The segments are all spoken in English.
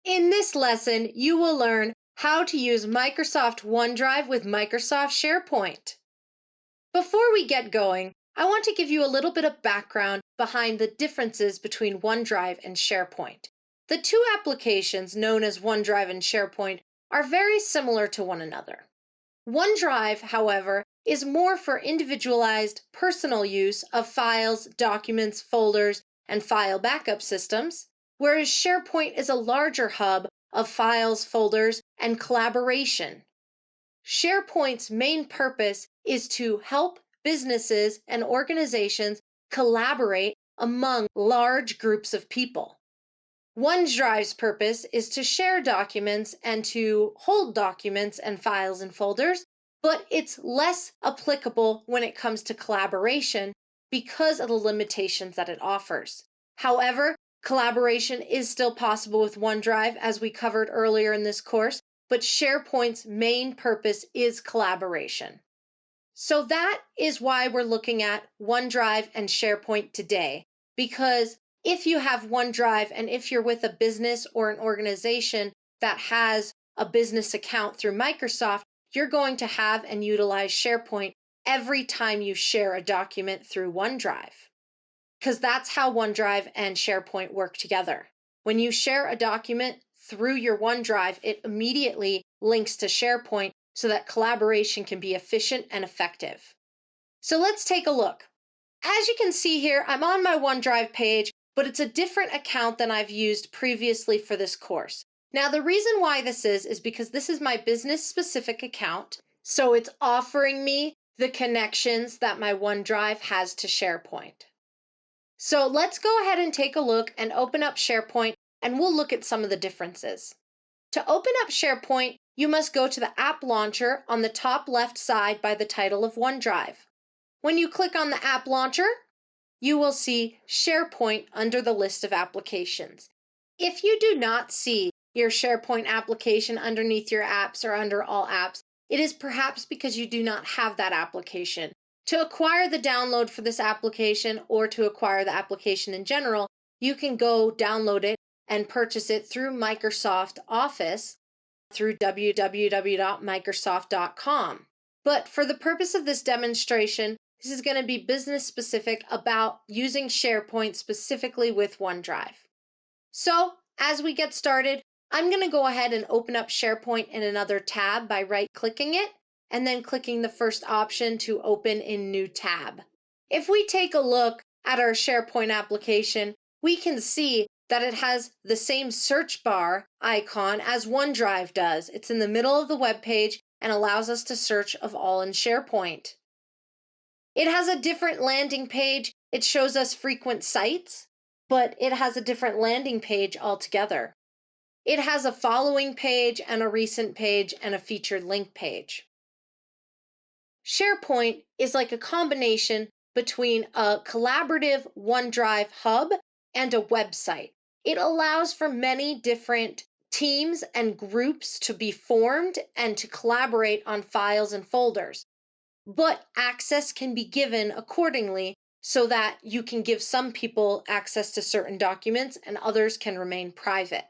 In this lesson, you will learn how to use Microsoft OneDrive with Microsoft SharePoint. Before we get going, I want to give you a little bit of background behind the differences between OneDrive and SharePoint. The two applications known as OneDrive and SharePoint are very similar to one another. OneDrive, however, is more for individualized personal use of files, documents, folders, and file backup systems, whereas SharePoint is a larger hub of files, folders, and collaboration. SharePoint's main purpose is to help businesses and organizations collaborate among large groups of people. OneDrive's purpose is to share documents and to hold documents and files and folders, but it's less applicable when it comes to collaboration because of the limitations that it offers. However, collaboration is still possible with OneDrive, as we covered earlier in this course, but SharePoint's main purpose is collaboration. So that is why we're looking at OneDrive and SharePoint today, because if you have OneDrive and if you're with a business or an organization that has a business account through Microsoft, you're going to have and utilize SharePoint every time you share a document through OneDrive, because that's how OneDrive and SharePoint work together. When you share a document through your OneDrive, it immediately links to SharePoint so that collaboration can be efficient and effective. So let's take a look. As you can see here, I'm on my OneDrive page, but it's a different account than I've used previously for this course. Now, the reason why this is because this is my business-specific account, so it's offering me the connections that my OneDrive has to SharePoint. So let's go ahead and take a look and open up SharePoint, and we'll look at some of the differences. To open up SharePoint, you must go to the app launcher on the top left side by the title of OneDrive. When you click on the app launcher, you will see SharePoint under the list of applications. If you do not see your SharePoint application underneath your apps or under all apps, it is perhaps because you do not have that application. To acquire the download for this application or to acquire the application in general, you can go download it and purchase it through Microsoft Office through www.microsoft.com. But for the purpose of this demonstration, this is going to be business specific about using SharePoint specifically with OneDrive. So as we get started, I'm going to go ahead and open up SharePoint in another tab by right-clicking it and then clicking the first option to open in New Tab. If we take a look at our SharePoint application, we can see that it has the same search bar icon as OneDrive does. It's in the middle of the web page and allows us to search of all in SharePoint. It has a different landing page. It shows us frequent sites, but it has a different landing page altogether. It has a following page and a recent page and a featured link page. SharePoint is like a combination between a collaborative OneDrive hub and a website. It allows for many different teams and groups to be formed and to collaborate on files and folders. But access can be given accordingly so that you can give some people access to certain documents and others can remain private.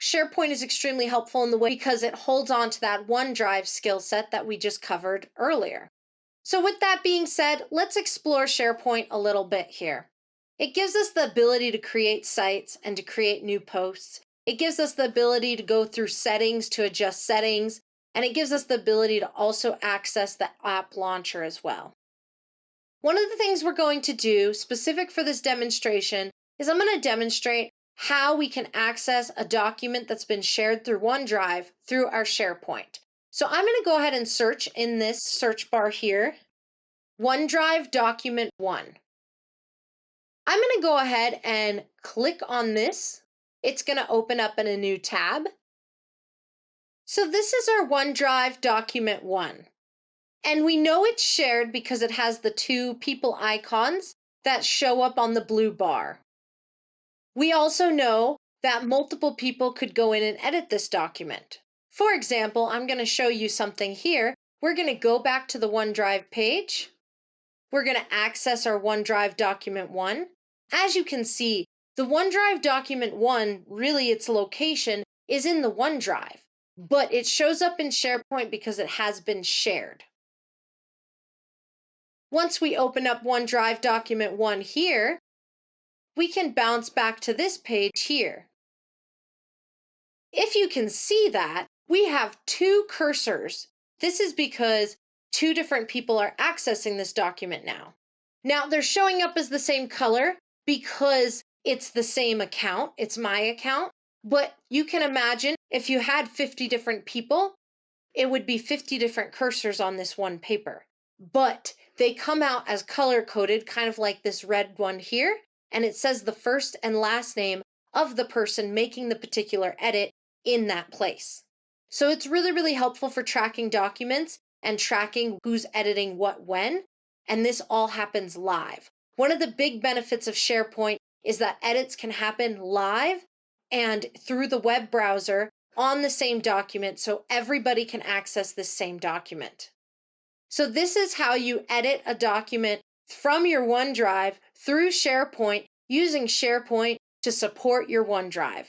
SharePoint is extremely helpful in the way because it holds on to that OneDrive skill set that we just covered earlier. So with that being said, let's explore SharePoint a little bit here. It gives us the ability to create sites and to create new posts. It gives us the ability to go through settings to adjust settings, and it gives us the ability to also access the app launcher as well. One of the things we're going to do specific for this demonstration is I'm going to demonstrate how we can access a document that's been shared through OneDrive through our SharePoint. So I'm going to go ahead and search in this search bar here, OneDrive Document 1. I'm going to go ahead and click on this. It's going to open up in a new tab. So this is our OneDrive Document 1. And we know it's shared because it has the two people icons that show up on the blue bar. We also know that multiple people could go in and edit this document. For example, I'm going to show you something here. We're going to go back to the OneDrive page. We're going to access our OneDrive Document 1. As you can see, The OneDrive document 1, really its location, is in the OneDrive, but it shows up in SharePoint because it has been shared. Once we open up OneDrive document 1 here, we can bounce back to this page here. If you can see that, we have two cursors. This is because two different people are accessing this document now. Now, they're showing up as the same color because it's the same account. It's my account. But you can imagine if you had 50 different people, it would be 50 different cursors on this one paper. But they come out as color-coded, kind of like this red one here, and it says the first and last name of the person making the particular edit in that place. So it's really, really helpful for tracking documents and tracking who's editing what when, and this all happens live. One of the big benefits of SharePoint is that edits can happen live and through the web browser on the same document, so everybody can access this same document. So this is how you edit a document from your OneDrive through SharePoint using SharePoint to support your OneDrive.